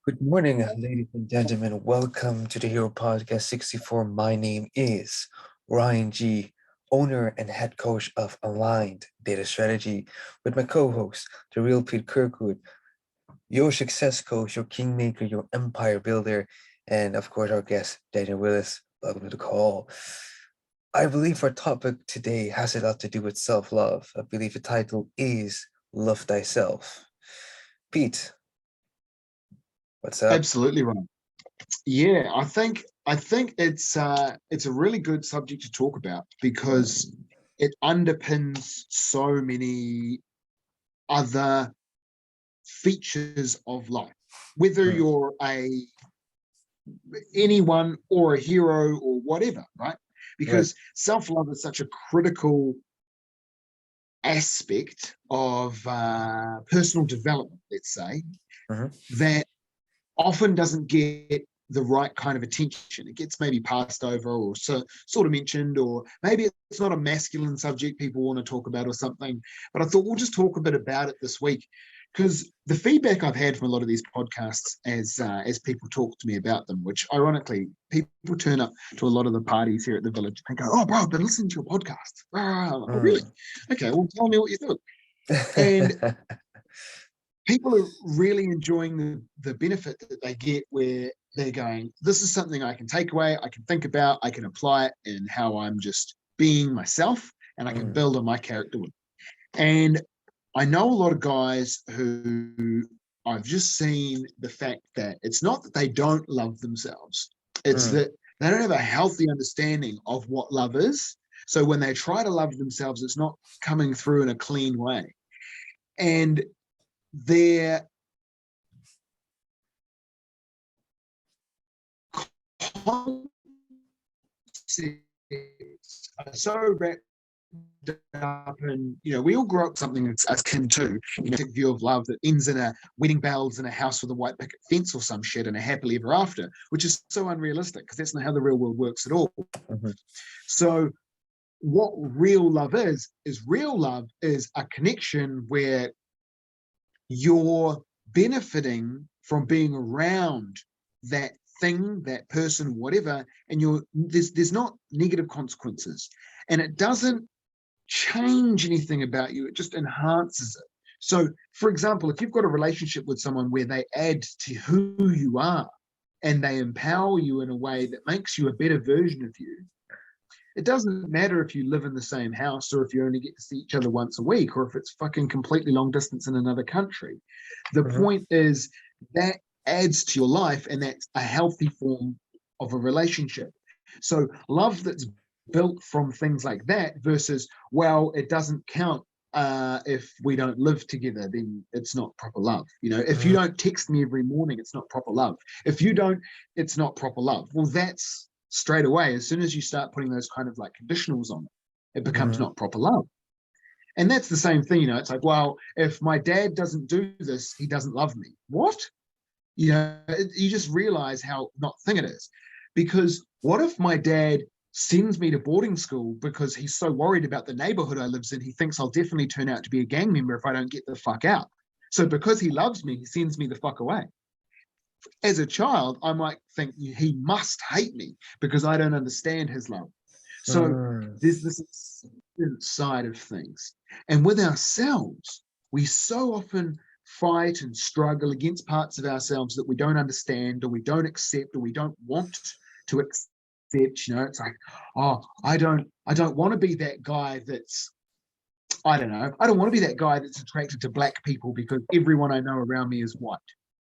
Good morning, ladies and gentlemen. Welcome to the Hero Podcast 64. My name is Ryan G., owner and head coach of Aligned Data Strategy, with my co-host, the real Pete Kirkwood, your success coach, your kingmaker, your empire builder, and of course, our guest, Daniel Willis. Welcome to the call. I believe our topic today has a lot to do with self-love. I believe the title is Love Thyself. Pete, what's up? Absolutely right. Yeah, I think it's a really good subject to talk about because it underpins so many other features of life. Whether Mm, you're anyone or a hero or whatever, right? right. Because self-love is such a critical aspect of personal development, let's say, Mhm. that often doesn't get the right kind of attention. It gets maybe passed over or sort of mentioned, or maybe it's not a masculine subject people want to talk about or something. But I thought we'll just talk a bit about it this week because the feedback I've had from a lot of these podcasts as people talk to me about them, which ironically people turn up to a lot of the parties here at the village and go, "Oh, bro, I've been listening to your podcast." Oh, really? Mm. Okay, well, tell me what you thought. And people are really enjoying the benefit that they get where they're going, this is something I can take away, I can think about, I can apply it in how I'm just being myself, and I can Mm, build on my character with. And I know a lot of guys who I've just seen the fact that it's not that they don't love themselves, it's mm, that they don't have a healthy understanding of what love is. So when they try to love themselves, it's not coming through in a clean way. And they're concepts are so wrapped up in, we all grew up something that's akin to, view of love that ends in a wedding bells and a house with a white picket fence or some shit and a happily ever after, which is so unrealistic because that's not how the real world works at all. mhm, So what real love is a connection where you're benefiting from being around that thing, that person, whatever, and there's not negative consequences, and it doesn't change anything about you, it just enhances it. So for example, if you've got a relationship with someone where they add to who you are and they empower you in a way that makes you a better version of you, it doesn't matter if you live in the same house or if you only get to see each other once a week or if it's fucking completely long distance in another country. The mhm, point is that adds to your life, and that's a healthy form of a relationship. So love that's built from things like that versus, well, it doesn't count if we don't live together, then it's not proper love. If you mhm, don't text me every morning, it's not proper love. If you don't, it's not proper love. Well, that's straight away. As soon as you start putting those kind of like conditionals on it, it becomes mhm, not proper love. And that's the same thing, it's like, well, if my dad doesn't do this, he doesn't love me. What? You just realize how not thing it is. Because what if my dad sends me to boarding school because he's so worried about the neighborhood I lives in, he thinks I'll definitely turn out to be a gang member if I don't get the fuck out. So because he loves me, he sends me the fuck away. As a child, I might think he must hate me because I don't understand his love. So mm, there's this side of things. And with ourselves, we so often fight and struggle against parts of ourselves that we don't understand or we don't accept or we don't want to accept. It's like, oh, I don't want to be that guy that's, I don't know, I don't want to be that guy that's attracted to black people because everyone I know around me is white.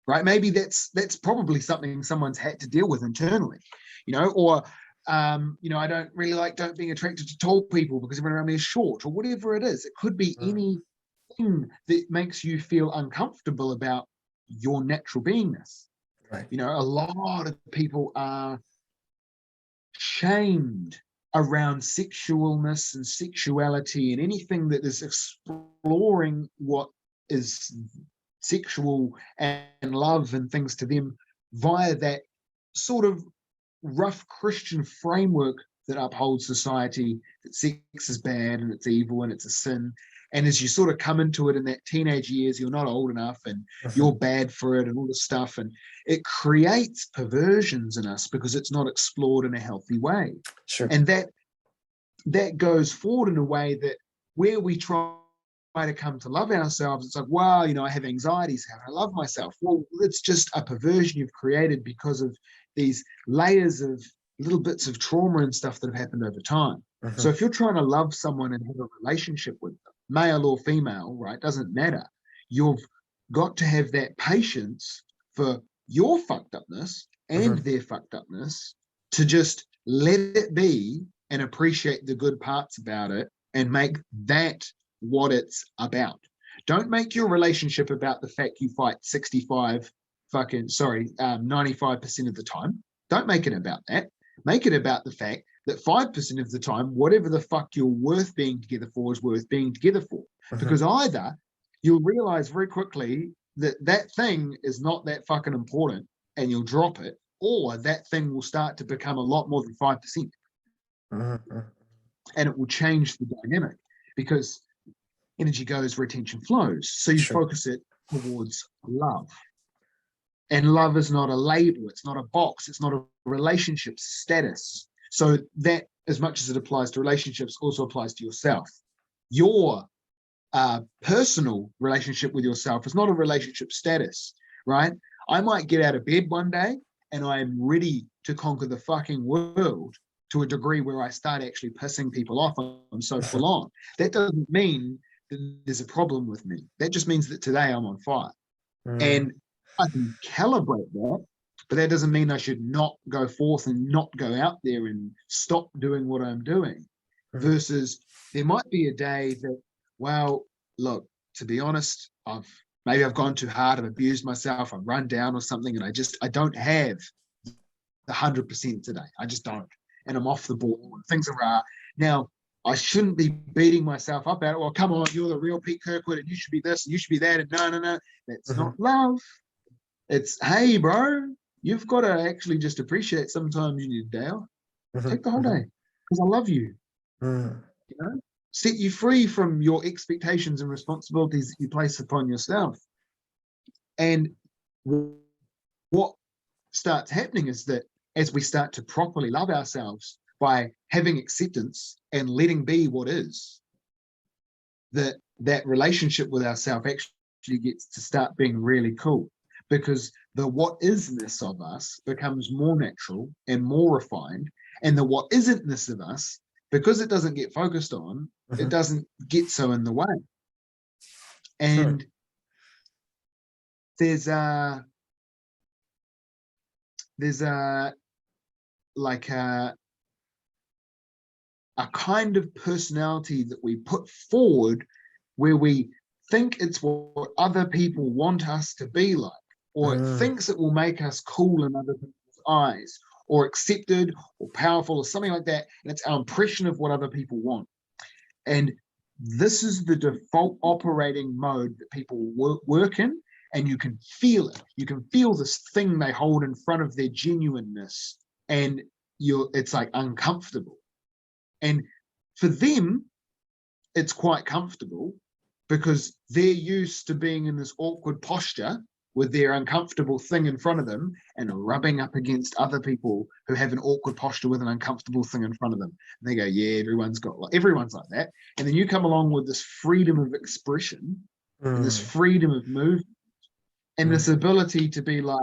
Right? Maybe that's probably something someone's had to deal with internally, or I don't being attracted to tall people because everyone around me is short, or whatever it is. It could be mm, anything that makes you feel uncomfortable about your natural beingness. right. A lot of people are shamed around sexualness and sexuality and anything that is exploring what is sexual and love and things to them via that sort of rough Christian framework that upholds society, that sex is bad and it's evil and it's a sin. And as you sort of come into it in that teenage years, you're not old enough and you're bad for it and all this stuff. And it creates perversions in us because it's not explored in a healthy way. Sure. And that goes forward in a way that where we try to come to love ourselves, it's like, wow, I have anxieties, how do I love myself? Well, it's just a perversion you've created because of these layers of little bits of trauma and stuff that have happened over time. So if you're trying to love someone and have a relationship with them, male or female, right, doesn't matter. You've got to have that patience for your fucked upness and their fucked upness to just let it be and appreciate the good parts about it and make that what it's about. Don't make your relationship about the fact you fight 95% of the time. Don't make it about that. Make it about the fact that 5% of the time, whatever the fuck you're worth being together for is worth being together for. Because either you'll realize very quickly that that thing is not that fucking important and you'll drop it, or that thing will start to become a lot more than 5%. And it will change the dynamic because energy goes where attention flows. So you focus it towards love. And love is not a label. It's not a box. It's not a relationship status. So that, as much as it applies to relationships, also applies to yourself. Your personal relationship with yourself is not a relationship status, right? I might get out of bed one day and I'm ready to conquer the fucking world to a degree where I start actually pissing people off. I'm so full on. That doesn't mean that there's a problem with me. That just means that today I'm on fire. And I can calibrate that, but that doesn't mean I should not go forth and not go out there and stop doing what I'm doing. Versus there might be a day that, well, look, to be honest, maybe I've gone too hard, I've abused myself, I've run down or something, and I don't have the 100% today. I just don't. And I'm off the ball and things are now. I shouldn't be beating myself up at it. Well, come on, you're the real Pete Kirkwood and you should be this and you should be that. And no. That's not love. It's, hey, bro, you've got to actually just appreciate sometimes you need a day off. Take the whole day because I love you. Set you free from your expectations and responsibilities that you place upon yourself. And what starts happening is that as we start to properly love ourselves by having acceptance and letting be what is, that relationship with ourselves actually gets to start being really cool, because the what isness of us becomes more natural and more refined, and the what isn't-ness of us, because it doesn't get focused on, it doesn't get so in the way. And there's a kind of personality that we put forward where we think it's what other people want us to be like, or it thinks it will make us cool in other people's eyes, or accepted or powerful or something like that. And it's our impression of what other people want. And this is the default operating mode that people work in, and you can feel it. You can feel this thing they hold in front of their genuineness, and it's like uncomfortable. And for them, it's quite comfortable because they're used to being in this awkward posture with their uncomfortable thing in front of them and rubbing up against other people who have an awkward posture with an uncomfortable thing in front of them. And they go, yeah, everyone's like that. And then you come along with this freedom of expression and this freedom of movement and this ability to be like,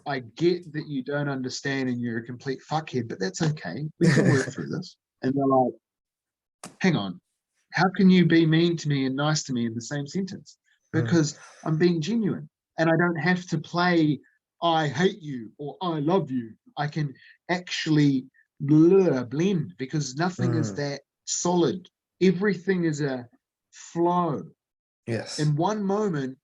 I get that you don't understand and you're a complete fuckhead, but that's okay. We can work through this. And they're like, hang on, how can you be mean to me and nice to me in the same sentence? Because I'm being genuine and I don't have to play I hate you or I love you. I can actually blend because nothing is that solid. Everything is a flow. Yes. In one moment,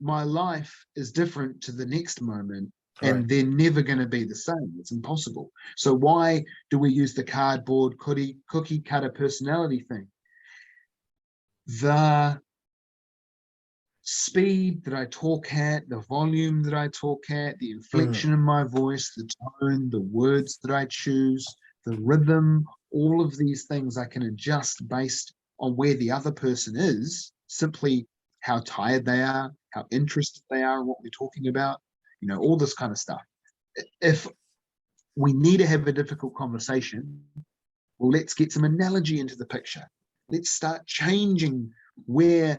my life is different to the next moment, and they're never going to be the same. It's impossible. So why do we use the cardboard cookie cutter personality thing? The speed that I talk at, the volume that I talk at, the inflection in my voice, the tone, the words that I choose, the rhythm, all of these things I can adjust based on where the other person is, simply how tired they are, how interested they are in what we're talking about, all this kind of stuff. If we need to have a difficult conversation, well, let's get some analogy into the picture. Let's start changing where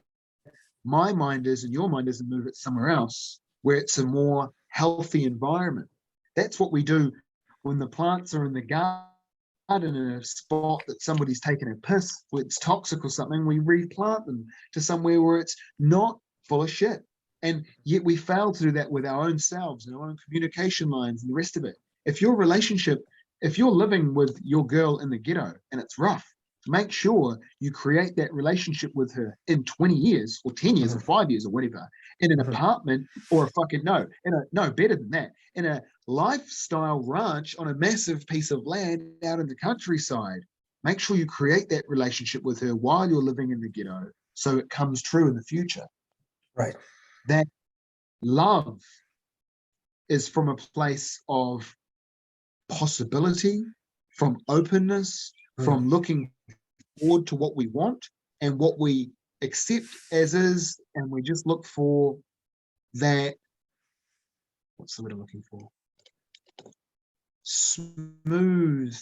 my mind is and your mind is and move it somewhere else where it's a more healthy environment. That's what we do when the plants are in the garden in a spot that somebody's taken a piss, where it's toxic or something. We replant them to somewhere where it's not full of shit. And yet we fail to do that with our own selves and our own communication lines and the rest of it. If your relationship, if you're living with your girl in the ghetto and it's rough, make sure you create that relationship with her in 20 years or 10 years or 5 years or whatever, in an apartment or better than that, in a lifestyle ranch on a massive piece of land out in the countryside. Make sure you create that relationship with her while you're living in the ghetto so it comes true in the future. Right. That love is from a place of possibility, from openness, from looking forward to what we want and what we accept as is, and we just look for that, what's the word I'm looking for? Smooth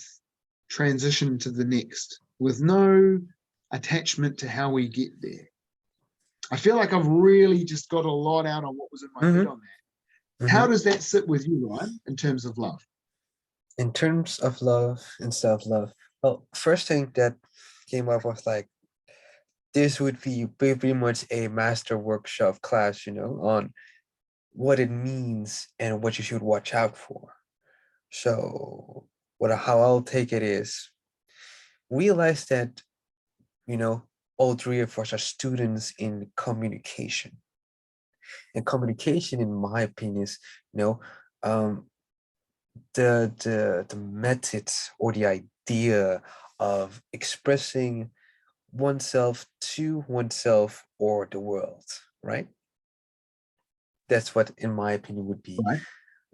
transition to the next with no attachment to how we get there. I feel like I've really just got a lot out on what was in my head on that. How does that sit with you, Ryan, in terms of love? In terms of love and self-love, well, first thing that came up was like, this would be pretty much a master workshop class, on what it means and what you should watch out for. So how I'll take it is, realize that, all three of us are students in communication. And communication, in my opinion, is, the method or the idea of expressing oneself to oneself or the world, right? That's what, in my opinion, would be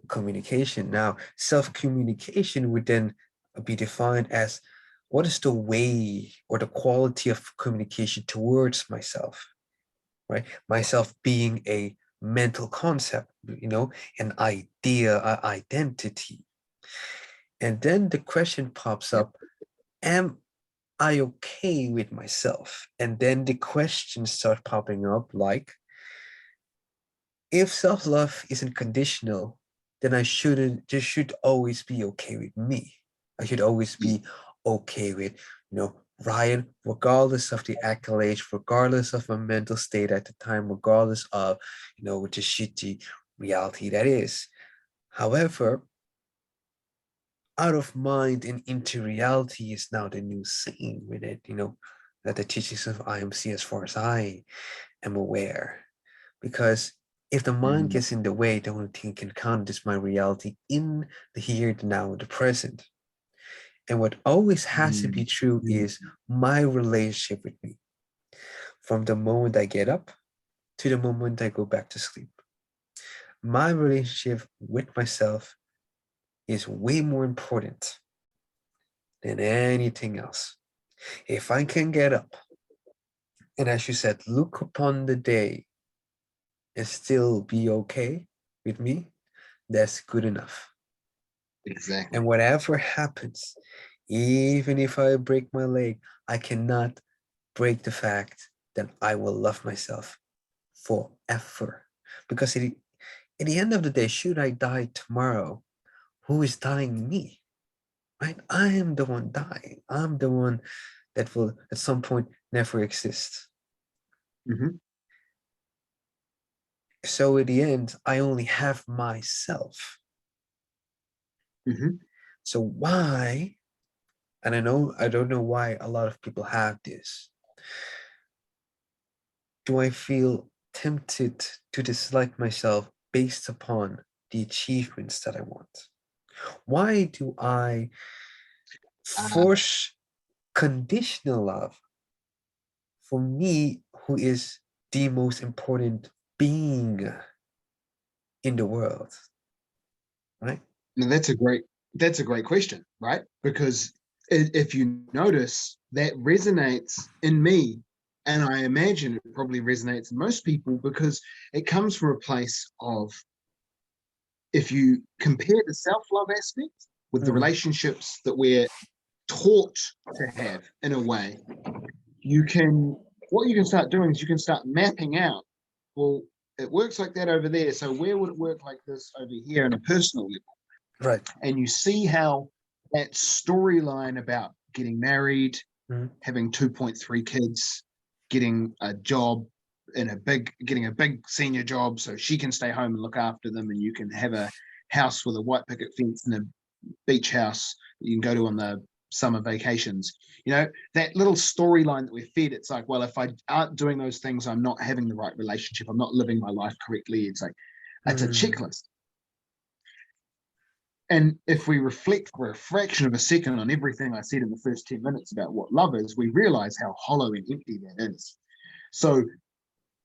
communication. Now, self-communication would then be defined as, what is the way or the quality of communication towards myself, right? Myself being a mental concept, an idea, an identity. And then the question pops up, am I okay with myself? And then the questions start popping up like, if self-love isn't conditional, then I should always be okay with me. I should always be okay with, Ryan, regardless of the accolades, regardless of my mental state at the time, regardless of, the shitty reality that is. However, out of mind and into reality is now the new saying with it, that the teachings of IMC, as far as I am aware. Because if the mind gets in the way, the only thing can count is my reality in the here, the now, the present. And what always has to be true is my relationship with me. From the moment I get up to the moment I go back to sleep. My relationship with myself is way more important than anything else. If I can get up and, as you said, look upon the day and still be okay with me, that's good enough. Exactly. And whatever happens, even if I break my leg, I cannot break the fact that I will love myself forever. Because at the end of the day, should I die tomorrow, who is dying? Me, right? I am the one dying. I'm the one that will at some point never exist. So at the end, I only have myself. So why, and I don't know why a lot of people have this, do I feel tempted to dislike myself based upon the achievements that I want? Why do I force conditional love for me, who is the most important being in the world, right? Now that's a great That's a great question, right? Because if you notice, that resonates in me, and I imagine it probably resonates in most people, because it comes from a place of, if you compare the self-love aspect with the Mm. relationships that we're taught to have, in a way, what you can start doing is you can start mapping out, well, it works like that over there, so where would it work like this over here on a personal level? Right. And you see how that storyline about getting married, Mm. having 2.3 kids, getting a job getting a big senior job so she can stay home and look after them, and you can have a house with a white picket fence and a beach house that you can go to on the summer vacations. That little storyline that we're fed, it's like, well, if I aren't doing those things, I'm not having the right relationship, I'm not living my life correctly. It's like, it's a Mm. checklist. And if we reflect for a fraction of a second on everything I said in the first 10 minutes about what love is, we realize how hollow and empty that is. So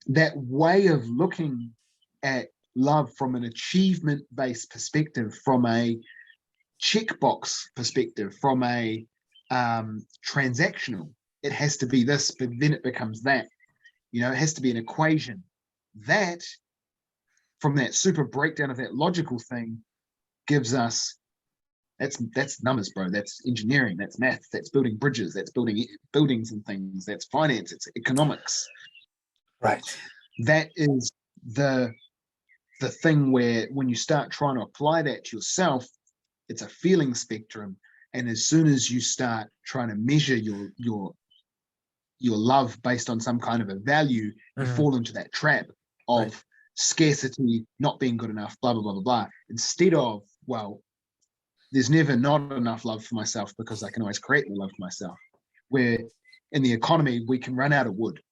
that way of looking at love from an achievement-based perspective, from a checkbox perspective, from a transactional, it has to be this, but then it becomes that. It has to be an equation. That, from that super breakdown of that logical thing, gives us, that's numbers, bro. That's engineering. That's math. That's building bridges. That's building buildings and things. That's finance. It's economics. Right. That is the thing where, when you start trying to apply that to yourself, it's a feeling spectrum. And as soon as you start trying to measure your love based on some kind of a value, you Mm. fall into that trap of Right. scarcity, not being good enough, blah blah blah blah blah. Instead of, well, there's never not enough love for myself, because I can always create more love for myself. Where in the economy, we can run out of wood.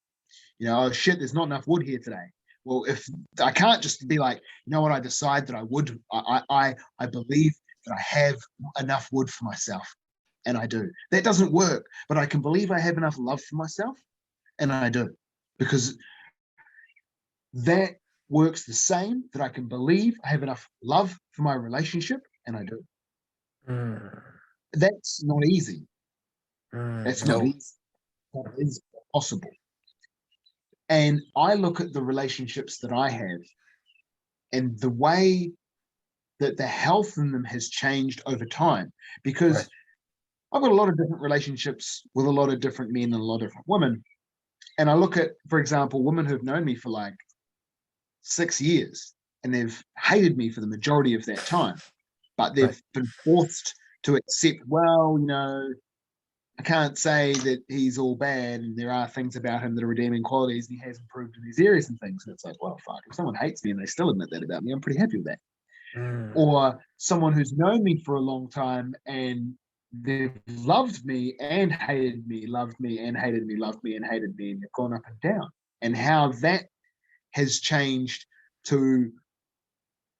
Oh shit, there's not enough wood here today. Well, if I can't just be like, you know what, I decide that I believe that I have enough wood for myself, and I do. That doesn't work, but I can believe I have enough love for myself, and I do, because that works the same, that I can believe I have enough love for my relationship, and I do. Mm. That's not easy. That's not No. easy. That is possible. And I look at the relationships that I have, and the way that the health in them has changed over time, because Right. I've got a lot of different relationships with a lot of different men and a lot of different women. And I look at, for example, women who've known me for like 6 years, and they've hated me for the majority of that time, but Right. they've been forced to accept, well, I can't say that he's all bad, and there are things about him that are redeeming qualities, and he has improved in these areas and things. And it's like, well, fuck, if someone hates me and they still admit that about me, I'm pretty happy with that. Mm. Or someone who's known me for a long time, and they've loved me and hated me, loved me and hated me, loved me and hated me, and they've gone up and down. And how that has changed to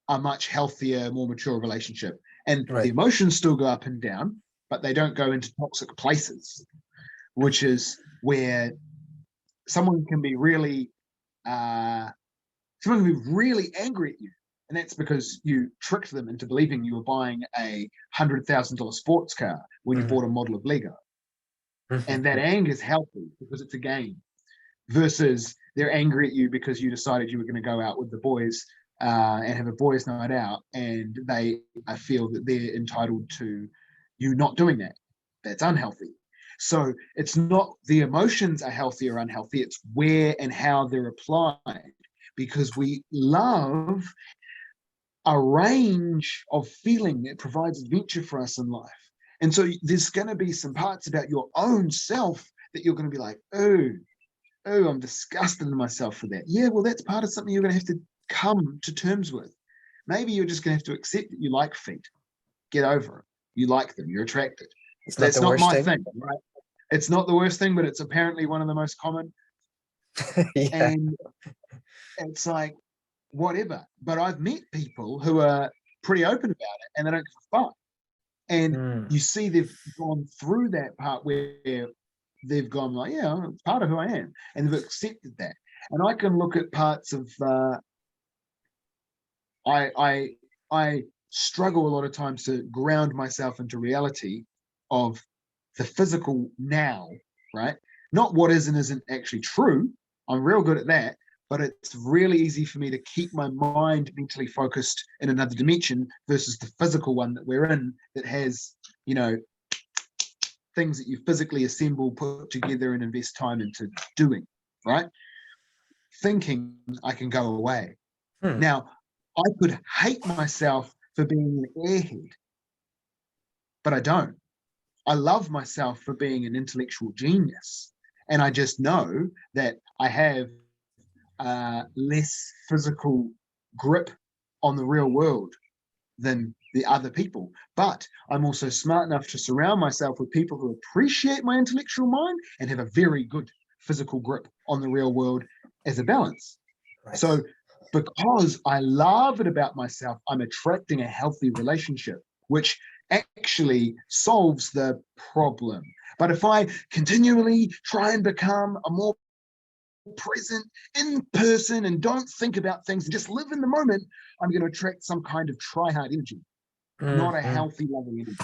a much healthier, more mature relationship. And the Right. emotions still go up and down, but they don't go into toxic places, which is where someone can be really uh, someone can be really angry at you, and that's because you tricked them into believing you were buying a $100,000 sports car when you Mm. bought a model of Lego. And that Mhm. anger is healthy because it's a game, versus they're angry at you because you decided you were going to go out with the boys and have a boys' night out, and they feel that they're entitled to you not doing that. That's unhealthy. So it's not the emotions are healthy or unhealthy, it's where and how they're applied, because we love a range of feeling that provides adventure for us in life. And so there's going to be some parts about your own self that you're going to be like, oh, I'm disgusted in myself for that. Yeah, well, that's part of something you're going to have to come to terms with. Maybe you're just going to have to accept that you like feet. Get over it. You like them. You're attracted. It's not That's the not worst my thing. thing, right? It's not the worst thing, but it's apparently one of the most common. Yeah. And it's like, whatever. But I've met people who are pretty open about it, and they don't give a fuck. And Mm. you see they've gone through that part where they've gone like, yeah, it's part of who I am, and they've accepted that. And I can look at parts of I struggle a lot of times to ground myself into reality of the physical now, right? Not what is and isn't actually true. I'm real good at that, but it's really easy for me to keep my mind mentally focused in another dimension versus the physical one that we're in that has, you know, things that you physically assemble, put together, and invest time into doing, right? Thinking I can go away. Hmm. Now, I could hate myself for being an airhead, but I don't. I love myself for being an intellectual genius. And I just know that I have less physical grip on the real world than the other people. But I'm also smart enough to surround myself with people who appreciate my intellectual mind and have a very good physical grip on the real world as a balance. Right. So because I love it about myself, I'm attracting a healthy relationship, which actually solves the problem. But if I continually try and become a more present in person and don't think about things and just live in the moment, I'm going to attract some kind of try-hard energy, not a Mhm. healthy, loving energy.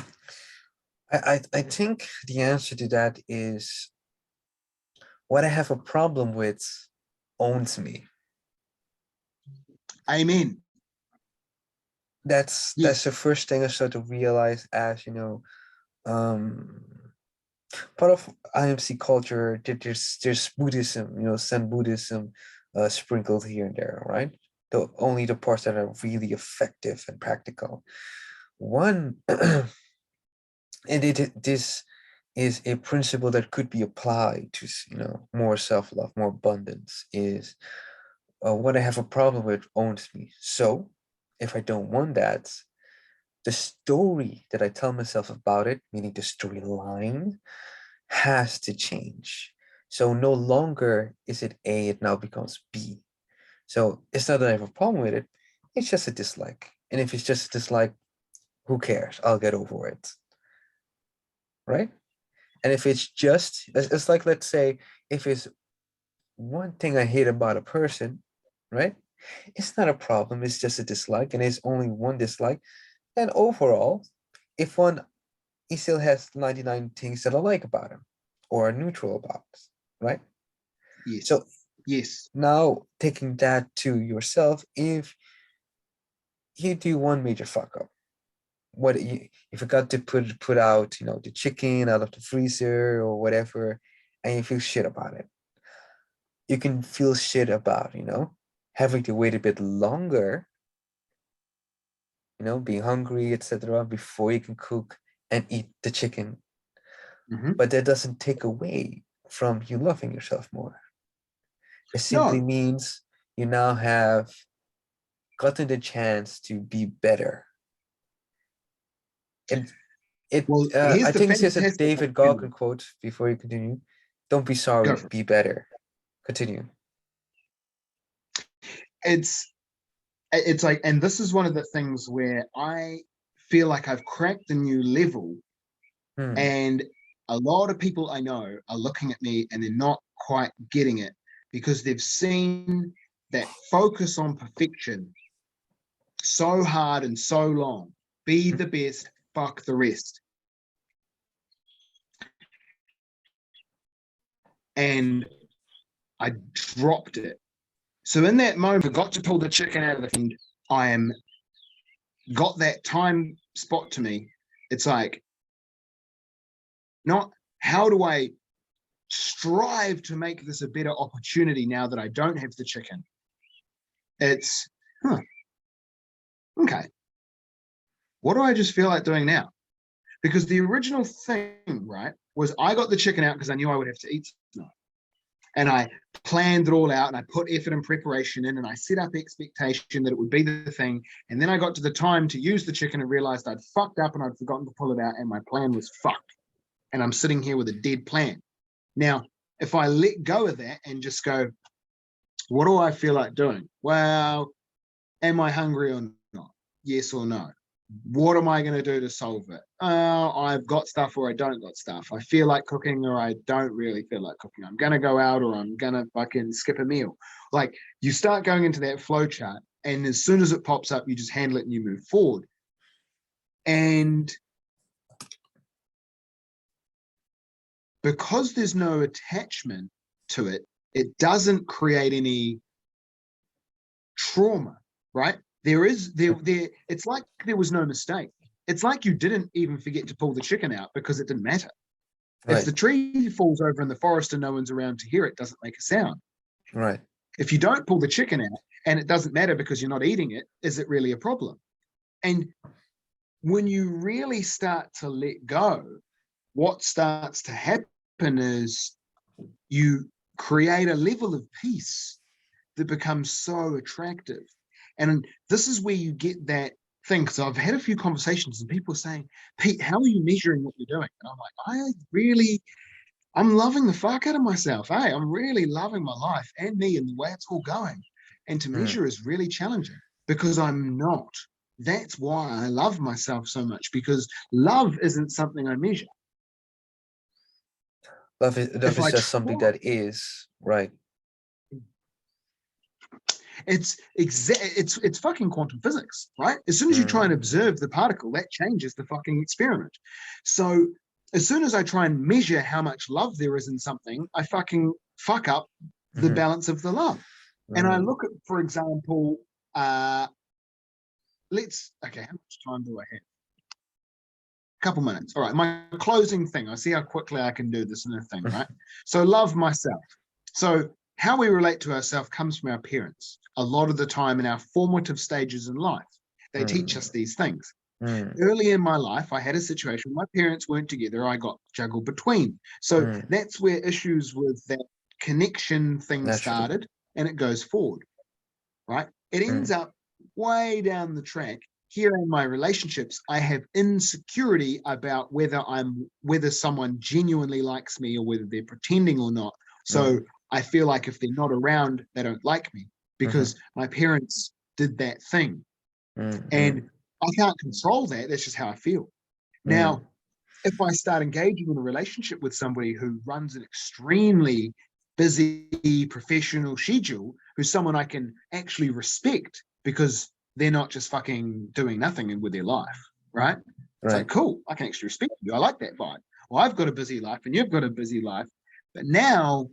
I think the answer to that is what I have a problem with owns me. Amen. That's Yes. the first thing I start to realize as, um part of IMC culture. There's Buddhism, Zen Buddhism sprinkled here and there, right? Only the parts that are really effective and practical. One this is a principle that could be applied to more self-love, more abundance, is what I have a problem with owns me. So if I don't want that, the story that I tell myself about it, meaning the storyline, has to change. So no longer is it A, it now becomes B. So it's not that I have a problem with it, it's just a dislike. And if it's just a dislike, who cares? I'll get over it. Right? And if it's like, let's say, if it's one thing I hate about a person, right? It's not a problem, it's just a dislike, and it's only one dislike. And overall, if one, he still has 99 things that I like about him or are neutral about, right? Yes. So Yes. now taking that to yourself, if you do one major fuck up, what you forgot to put out, the chicken out of the freezer or whatever, and you feel shit about it. You can feel shit about, having to wait a bit longer, being hungry, etc., before you can cook and eat the chicken. Mm-hmm. But that doesn't take away from you loving yourself more. It simply No. means you now have gotten the chance to be better. And Well, I here's the think it says a fantastic David thing. Ghafoerkhan quote before you continue. Don't be Go sorry, for it. be better. Continue. It's it's like, and this is one of the things where I feel like I've cracked a new level, Hmm. and a lot of people I know are looking at me and they're not quite getting it because they've seen that focus on perfection so hard and so long. Be the best, fuck the rest. And I dropped it. So in that moment, I forgot to pull the chicken out of the thing. I am got that time spot to me. It's like, not how do I strive to make this a better opportunity now that I don't have the chicken? It's, okay, what do I just feel like doing now? Because the original thing, right, was I got the chicken out because I knew I would have to eat tonight. And I planned it all out and I put effort and preparation in and I set up expectation that it would be the thing. And then I got to the time to use the chicken and realized I'd fucked up and I'd forgotten to pull it out and my plan was fucked. And I'm sitting here with a dead plan. Now, if I let go of that and just go, what do I feel like doing? Well, am I hungry or not? Yes or no? What am I going to do to solve it? I've got stuff or I don't got stuff. I feel like cooking or I don't really feel like cooking. I'm going to go out or I'm going to fucking skip a meal. Like, you start going into that flow chart, and as soon as it pops up, you just handle it and you move forward. And because there's no attachment to it, it doesn't create any trauma, right? It's like there was no mistake. It's like you didn't even forget to pull the chicken out because it didn't matter. Right. If the tree falls over in the forest and no one's around to hear it, doesn't make a sound. Right. If you don't pull the chicken out and it doesn't matter because you're not eating it, is it really a problem? And when you really start to let go, what starts to happen is you create a level of peace that becomes so attractive. And this is where you get that thing, because I've had a few conversations and people are saying, Pete, how are you measuring what you're doing? And I'm like, I'm loving the fuck out of myself. Hey, I'm really loving my life and me and the way it's all going. And to measure is really challenging because I'm not. That's why I love myself so much, because love isn't something I measure. Love is just something that is, right? It's fucking quantum physics, right? As soon as you try and observe the particle, that changes the fucking experiment. So as soon as I try and measure how much love there is in something, I fucking fuck up the balance of the love. And I look at, for example, how much time do I have? A couple minutes. All right, my closing thing. I see how quickly I can do this in a thing, right? So love myself. So how we relate to ourselves comes from our parents. A lot of the time in our formative stages in life, they teach us these things. Early in my life, I had a situation where my parents weren't together. I got juggled between. So that's where issues with that connection thing started, and it goes forward, right? It ends up way down the track. Here in my relationships, I have insecurity about whether someone genuinely likes me or whether they're pretending or not. So I feel like if they're not around, they don't like me because my parents did that thing. And I can't control that. That's just how I feel. Now, if I start engaging in a relationship with somebody who runs an extremely busy professional schedule, who's someone I can actually respect because they're not just fucking doing nothing with their life, right? It's like, cool, I can actually respect you. I like that vibe. Well, I've got a busy life and you've got a busy life. But now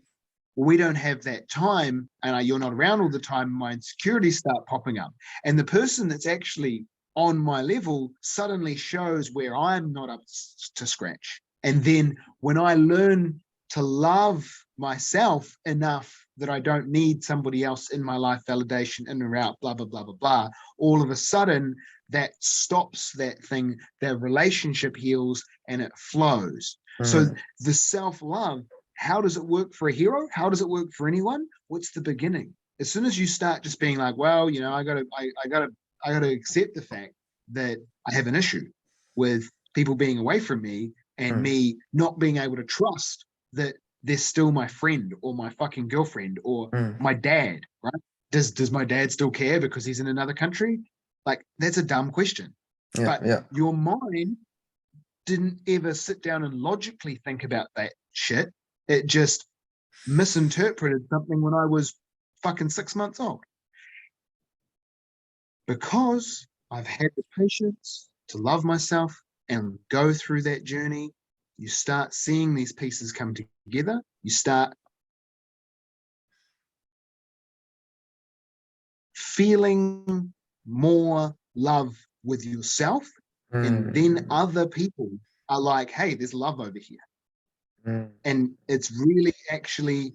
we don't have that time and you're not around all the time. My insecurities start popping up. And the person that's actually on my level suddenly shows where I'm not up to scratch. And then when I learn to love myself enough that I don't need somebody else in my life, validation in or out, blah, blah, blah, blah, blah, all of a sudden that stops that thing, the relationship heals and it flows. So the self-love, how does it work for a hero? How does it work for anyone? What's the beginning? As soon as you start just being like, well, you know, I gotta accept the fact that I have an issue with people being away from me and me not being able to trust that they're still my friend or my fucking girlfriend or my dad, right? Does my dad still care because he's in another country? Like, that's a dumb question. But your mind didn't ever sit down and logically think about that shit. It just misinterpreted something when I was fucking 6 months old. Because I've had the patience to love myself and go through that journey, you start seeing these pieces come together. You start feeling more love with yourself, and then other people are like, hey, there's love over here. And it's really actually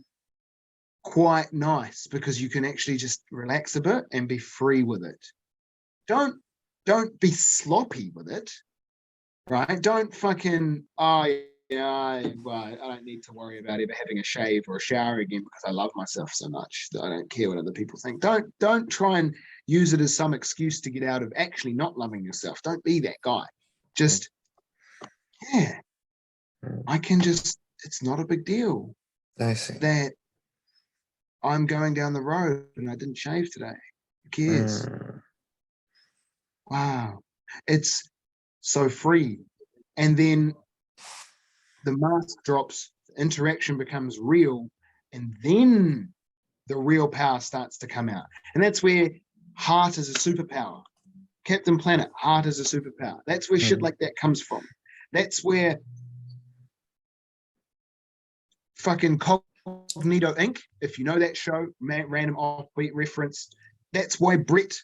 quite nice because you can actually just relax a bit and be free with it. Don't be sloppy with it, right? Don't fucking, I don't need to worry about ever having a shave or a shower again because I love myself so much that I don't care what other people think. Don't try and use it as some excuse to get out of actually not loving yourself. Don't be that guy. Just, I can just, it's not a big deal. I see. That I'm going down the road and I didn't shave today. Who cares? Wow. It's so free. And then the mask drops, the interaction becomes real, and then the real power starts to come out. And that's where heart is a superpower. Captain Planet, heart is a superpower. That's where shit like that comes from. That's where fucking Cognito Inc., if you know that show, random offbeat reference, that's why Brett,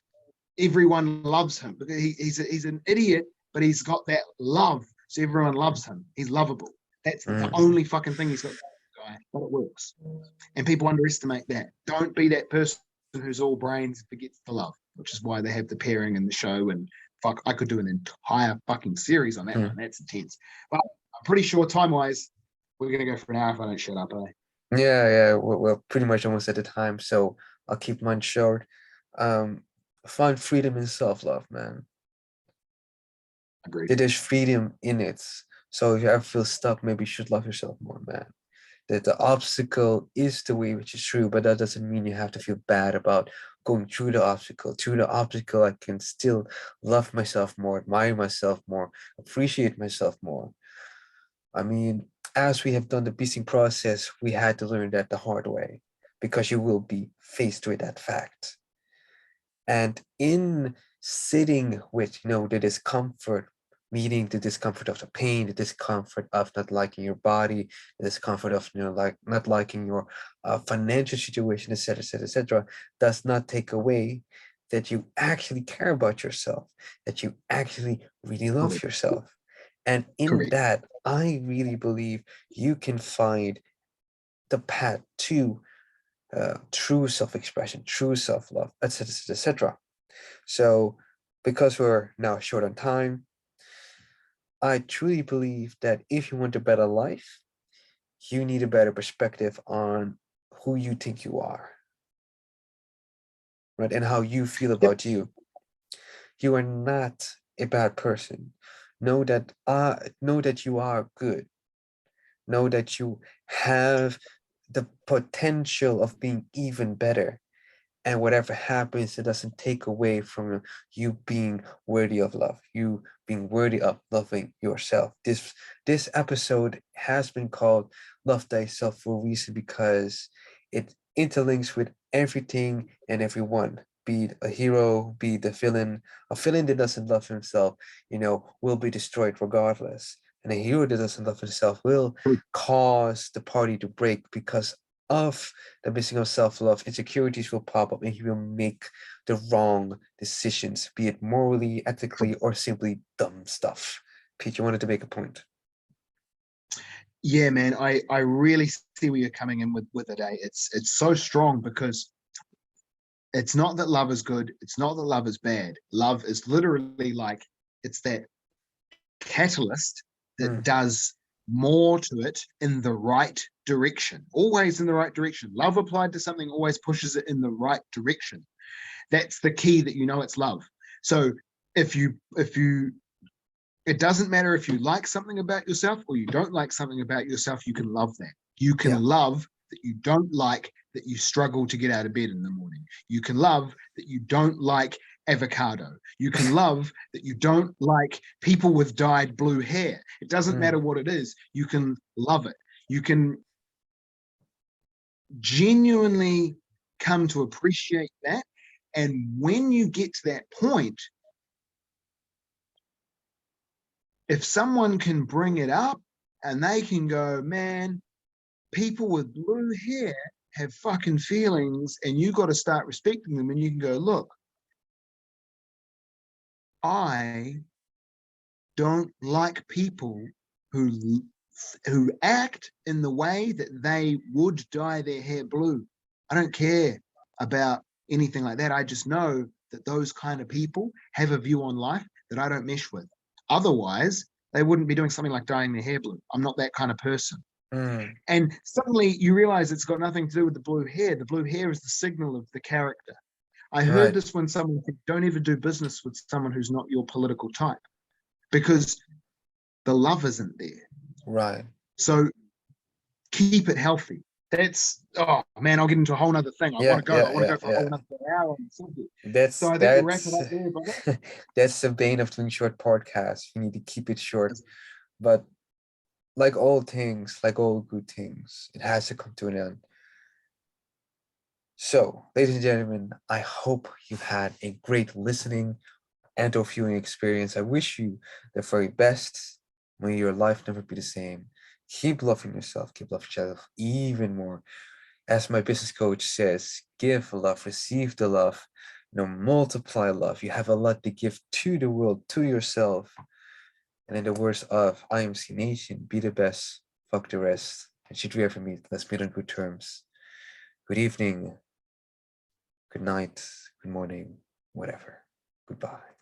everyone loves him, because he's an idiot, but he's got that love, so everyone loves him. He's lovable. That's the only fucking thing he's got, guy, but it works. And people underestimate that. Don't be that person who's all brains and forgets to love, which is why they have the pairing in the show. And fuck, I could do an entire fucking series on that one. That's intense. But I'm pretty sure time-wise, we're going to go for an hour if I don't shut up, eh? Yeah, we're pretty much almost at the time, so I'll keep mine short. Find freedom in self-love, man. Agreed. There's freedom in it. So if you ever feel stuck, maybe you should love yourself more, man. That the obstacle is the way, which is true, but that doesn't mean you have to feel bad about going through the obstacle. Through the obstacle, I can still love myself more, admire myself more, appreciate myself more. I mean, as we have done the beasting process, we had to learn that the hard way, because you will be faced with that fact. And in sitting with, the discomfort, meeting the discomfort of the pain, the discomfort of not liking your body, the discomfort of, like not liking your financial situation, etc., etc., etc., does not take away that you actually care about yourself, that you actually really love Correct. yourself. And in Correct. that, I really believe you can find the path to true self-expression, true self-love, etc., etc. So, because we're now short on time, I truly believe that if you want a better life, you need a better perspective on who you think you are, right? And how you feel Yep. about you. You are not a bad person. Know that you are good. Know that you have the potential of being even better. And whatever happens, it doesn't take away from you being worthy of love, you being worthy of loving yourself. This episode has been called Love Thyself for a reason, because it interlinks with everything and everyone, be it a hero, be it a villain. A villain that doesn't love himself, will be destroyed regardless. And a hero that doesn't love himself will cause the party to break because of the missing of self-love. Insecurities will pop up and he will make the wrong decisions, be it morally, ethically, or simply dumb stuff. Pete, you wanted to make a point. Yeah, man, I really see where you're coming in with it. It's so strong, because it's not that love is good, it's not that love is bad. Love is literally like, it's that catalyst that does more to it in the right direction, always in the right direction. Love applied to something always pushes it in the right direction. That's the key, that it's love. So if you it doesn't matter if you like something about yourself or you don't like something about yourself, you can love that. You can love that you don't like that you struggle to get out of bed in the morning. You can love that you don't like avocado. You can love that you don't like people with dyed blue hair. It doesn't matter what it is. You can love it. You can genuinely come to appreciate that. And when you get to that point, if someone can bring it up and they can go, man, people with blue hair have fucking feelings and you got to start respecting them, and you can go, look, I don't like people who act in the way that they would dye their hair blue. I don't care about anything like that. I just know that those kind of people have a view on life that I don't mesh with. Otherwise, they wouldn't be doing something like dyeing their hair blue. I'm not that kind of person. And suddenly you realize it's got nothing to do with the blue hair. The blue hair is the signal of the character. I heard this when someone said, don't ever do business with someone who's not your political type, because the love isn't there. Right. So keep it healthy. That's, oh man, I'll get into a whole nother thing. I want to go for a whole another hour on the subject. So I think we'll wrap it up there, brother. That's the bane of doing short podcasts. You need to keep it short. But like all things, like all good things, it has to come to an end. So, ladies and gentlemen, I hope you've had a great listening and or viewing experience. I wish you the very best. May your life never be the same. Keep loving yourself, keep loving yourself even more. As my business coach says, give love, receive the love, multiply love. You have a lot to give to the world, to yourself. And in the words of IMCnation, be the best, fuck the rest. And should we ever meet, let's meet on good terms. Good evening, good night, good morning, whatever. Goodbye.